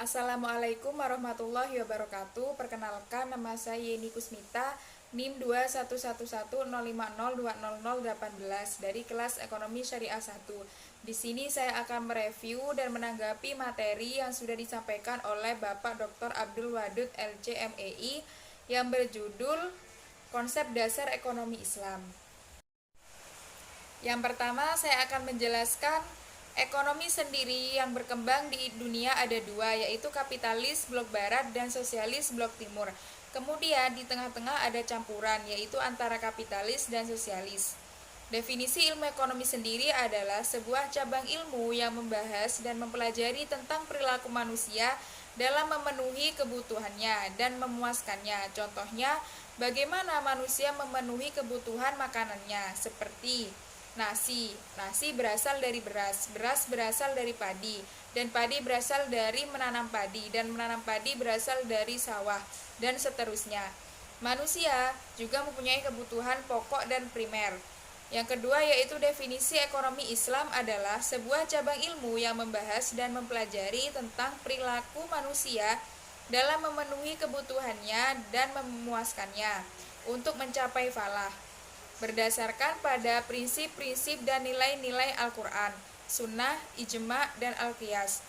Assalamualaikum warahmatullahi wabarakatuh. Perkenalkan, nama saya Yeni Kusmita, NIM 21110502018 dari kelas Ekonomi Syariah 1. Di sini saya akan mereview dan menanggapi materi yang sudah disampaikan oleh Bapak Dr. Abdul Wadud LC MEI yang berjudul Konsep Dasar Ekonomi Islam. Yang pertama, saya akan menjelaskan ekonomi sendiri yang berkembang di dunia ada dua, yaitu kapitalis blok barat dan sosialis blok timur. Kemudian di tengah-tengah ada campuran, yaitu antara kapitalis dan sosialis. Definisi ilmu ekonomi sendiri adalah sebuah cabang ilmu yang membahas dan mempelajari tentang perilaku manusia dalam memenuhi kebutuhannya dan memuaskannya. Contohnya, bagaimana manusia memenuhi kebutuhan makanannya, seperti nasi. Nasi berasal dari beras berasal dari padi, dan padi berasal dari menanam padi, dan menanam padi berasal dari sawah, dan seterusnya. Manusia juga mempunyai kebutuhan pokok dan primer. Yang kedua yaitu definisi ekonomi Islam adalah sebuah cabang ilmu yang membahas dan mempelajari tentang perilaku manusia dalam memenuhi kebutuhannya dan memuaskannya untuk mencapai falah, berdasarkan pada prinsip-prinsip dan nilai-nilai Al-Quran, Sunnah, Ijma, dan Al-Qiyas.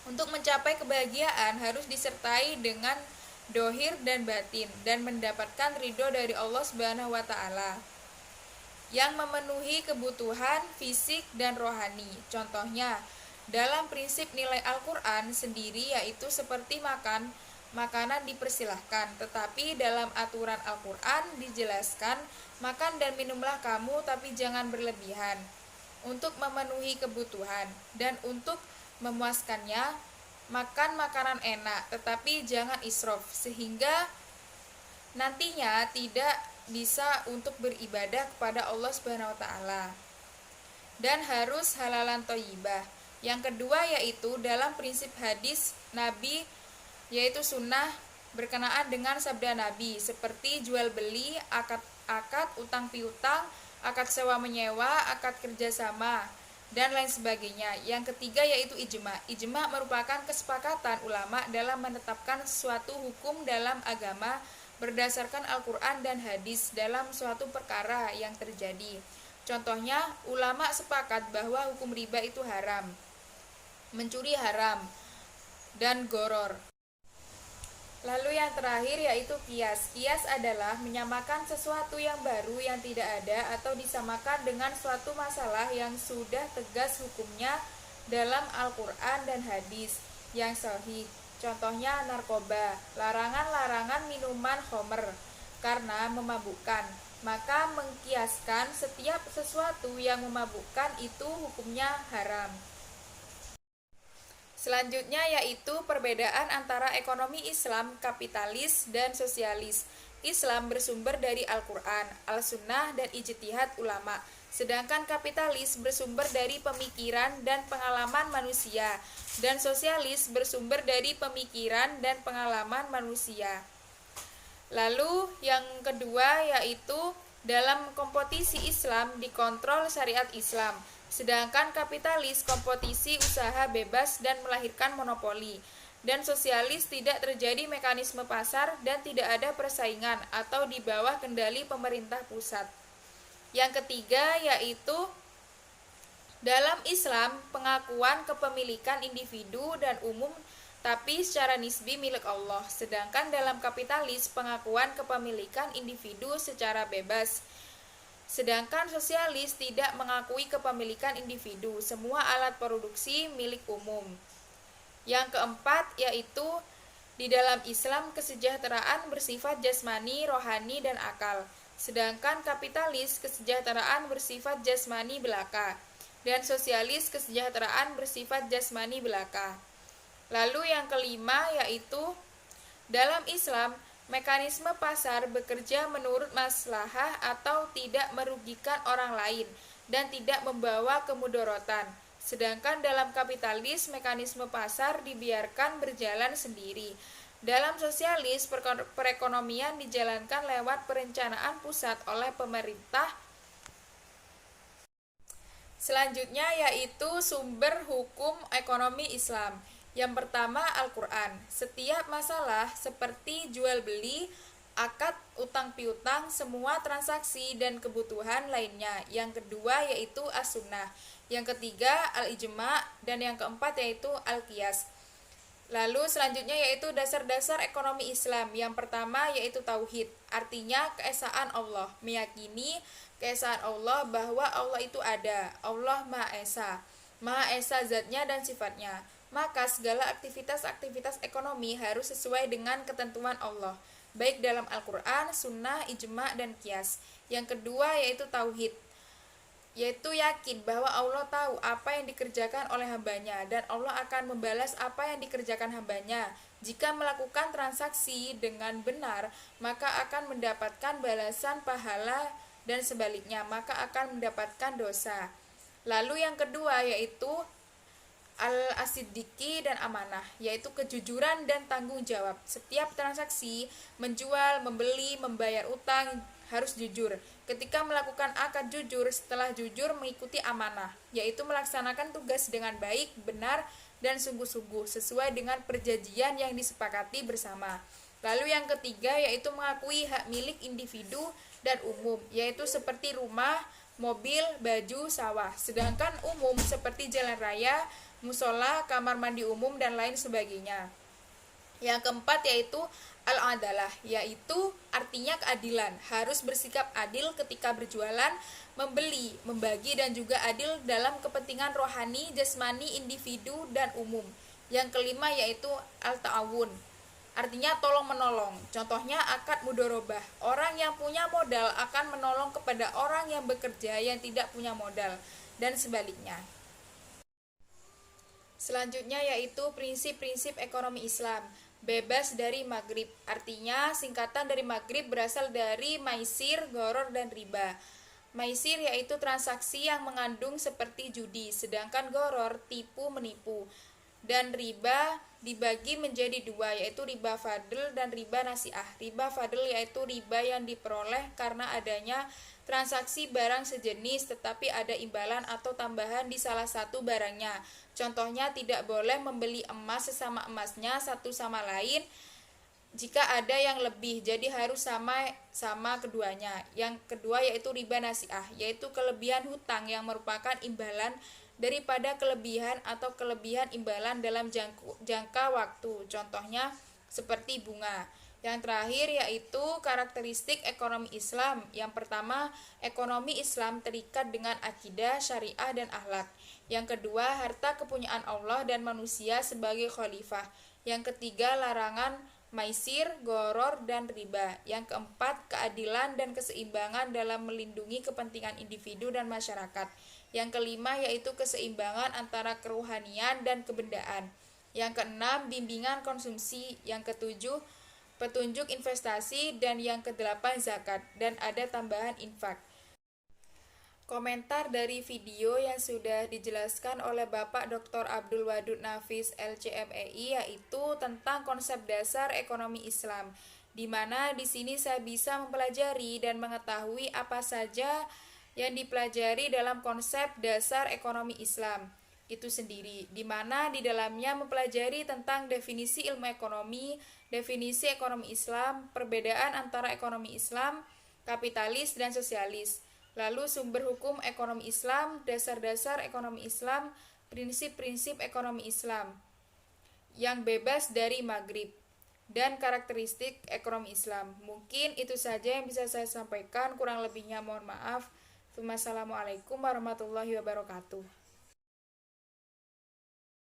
Untuk mencapai kebahagiaan harus disertai dengan dohir dan batin dan mendapatkan ridho dari Allah Subhanahu wa Ta'ala yang memenuhi kebutuhan fisik dan rohani. Contohnya, dalam prinsip nilai Al-Quran sendiri yaitu seperti makanan dipersilahkan, tetapi dalam aturan Al-Quran dijelaskan, makan dan minumlah kamu tapi jangan berlebihan untuk memenuhi kebutuhan, dan untuk memuaskannya makan makanan enak tetapi jangan israf sehingga nantinya tidak bisa untuk beribadah kepada Allah Subhanahu wa Ta'ala, dan harus halalan thayyibah. Yang kedua yaitu dalam prinsip hadis Nabi, yaitu sunnah berkenaan dengan sabda Nabi, seperti jual beli, akad utang piutang, akad sewa menyewa, akad kerjasama, dan lain sebagainya. Yang ketiga yaitu ijma. Ijma merupakan kesepakatan ulama dalam menetapkan suatu hukum dalam agama berdasarkan Al-Quran dan hadis dalam suatu perkara yang terjadi. Contohnya, ulama sepakat bahwa hukum riba itu haram, mencuri haram, dan goror. Lalu yang terakhir yaitu kias. Kias adalah menyamakan sesuatu yang baru yang tidak ada atau disamakan dengan suatu masalah yang sudah tegas hukumnya dalam Al-Quran dan hadis yang sahih. Contohnya narkoba, larangan-larangan minuman khamr karena memabukkan. Maka mengkiaskan setiap sesuatu yang memabukkan itu hukumnya haram. Selanjutnya yaitu perbedaan antara ekonomi Islam, kapitalis, dan sosialis. Islam bersumber dari Al-Quran, Al-Sunnah, dan ijtihad ulama. Sedangkan kapitalis bersumber dari pemikiran dan pengalaman manusia, dan sosialis bersumber dari pemikiran dan pengalaman manusia. Lalu yang kedua yaitu dalam kompetisi Islam dikontrol syariat Islam, sedangkan kapitalis kompetisi usaha bebas dan melahirkan monopoli, dan sosialis tidak terjadi mekanisme pasar dan tidak ada persaingan atau di bawah kendali pemerintah pusat. Yang ketiga yaitu dalam Islam pengakuan kepemilikan individu dan umum tapi secara nisbi milik Allah, sedangkan dalam kapitalis pengakuan kepemilikan individu secara bebas. Sedangkan sosialis tidak mengakui kepemilikan individu, semua alat produksi milik umum. Yang keempat yaitu di dalam Islam kesejahteraan bersifat jasmani, rohani, dan akal. Sedangkan kapitalis kesejahteraan bersifat jasmani belaka, dan sosialis kesejahteraan bersifat jasmani belaka. Lalu yang kelima yaitu dalam Islam mekanisme pasar bekerja menurut maslahah atau tidak merugikan orang lain dan tidak membawa kemudorotan. Sedangkan dalam kapitalis mekanisme pasar dibiarkan berjalan sendiri. Dalam sosialis perekonomian dijalankan lewat perencanaan pusat oleh pemerintah. Selanjutnya yaitu sumber hukum ekonomi Islam. Yang pertama, Al-Quran. Setiap masalah seperti jual beli, akad, utang piutang, semua transaksi dan kebutuhan lainnya. Yang kedua yaitu As-Sunnah. Yang ketiga Al-Ijma, dan yang keempat yaitu Al-Qiyas. Lalu selanjutnya yaitu dasar-dasar ekonomi Islam. Yang pertama yaitu tauhid, artinya keesaan Allah, meyakini keesaan Allah bahwa Allah itu ada, Allah Maha Esa zatnya dan sifatnya. Maka segala aktivitas-aktivitas ekonomi harus sesuai dengan ketentuan Allah, baik dalam Al-Quran, Sunnah, Ijma, dan Qiyas. Yang kedua yaitu tauhid, yaitu yakin bahwa Allah tahu apa yang dikerjakan oleh hambanya dan Allah akan membalas apa yang dikerjakan hambanya. Jika melakukan transaksi dengan benar, maka akan mendapatkan balasan pahala, dan sebaliknya maka akan mendapatkan dosa. Lalu yang kedua yaitu al-asidiki dan amanah, yaitu kejujuran dan tanggung jawab. Setiap transaksi, menjual, membeli, membayar utang harus jujur. Ketika melakukan akad jujur, setelah jujur mengikuti amanah, yaitu melaksanakan tugas dengan baik, benar, dan sungguh-sungguh sesuai dengan perjanjian yang disepakati bersama. Lalu yang ketiga yaitu mengakui hak milik individu dan umum, yaitu seperti rumah, mobil, baju, sawah. Sedangkan umum seperti jalan raya, musola, kamar mandi umum, dan lain sebagainya. Yang keempat yaitu al-adalah, yaitu artinya keadilan. Harus bersikap adil ketika berjualan, membeli, membagi, dan juga adil dalam kepentingan rohani, jasmani, individu, dan umum. Yang kelima yaitu al-ta'awun, artinya tolong menolong. Contohnya akad mudorobah, orang yang punya modal akan menolong kepada orang yang bekerja yang tidak punya modal, dan sebaliknya. Selanjutnya yaitu prinsip-prinsip ekonomi Islam. Bebas dari maghrib, artinya singkatan dari maghrib berasal dari maisir, goror, dan riba. Maisir yaitu transaksi yang mengandung seperti judi, sedangkan goror tipu menipu. Dan riba dibagi menjadi dua, yaitu riba fadl dan riba nasiah. Riba fadl yaitu riba yang diperoleh karena adanya transaksi barang sejenis tetapi ada imbalan atau tambahan di salah satu barangnya. Contohnya tidak boleh membeli emas sesama emasnya satu sama lain jika ada yang lebih, jadi harus sama keduanya. Yang kedua yaitu riba nasiah, yaitu kelebihan hutang yang merupakan imbalan daripada kelebihan atau kelebihan imbalan dalam jangka waktu. Contohnya seperti bunga. Yang terakhir yaitu karakteristik ekonomi Islam. Yang pertama, ekonomi Islam terikat dengan akidah, syariah, dan akhlak. Yang kedua, harta kepunyaan Allah dan manusia sebagai khalifah. Yang ketiga, larangan maisir, goror, dan riba. Yang keempat, keadilan dan keseimbangan dalam melindungi kepentingan individu dan masyarakat. Yang kelima yaitu keseimbangan antara kerohanian dan kebendaan. Yang keenam, bimbingan konsumsi. Yang ketujuh, petunjuk investasi. Dan yang kedelapan, zakat. Dan ada tambahan infak. Komentar dari video yang sudah dijelaskan oleh Bapak Dr. Abdul Wadud Nafis LCMEI yaitu tentang konsep dasar ekonomi Islam, di mana di sini saya bisa mempelajari dan mengetahui apa saja yang dipelajari dalam konsep dasar ekonomi Islam itu sendiri, di mana di dalamnya mempelajari tentang definisi ilmu ekonomi, definisi ekonomi Islam, perbedaan antara ekonomi Islam, kapitalis, dan sosialis. Lalu sumber hukum ekonomi Islam, dasar-dasar ekonomi Islam, prinsip-prinsip ekonomi Islam yang bebas dari maghrib, dan karakteristik ekonomi Islam. Mungkin itu saja yang bisa saya sampaikan, kurang lebihnya mohon maaf. Wassalamualaikum warahmatullahi wabarakatuh.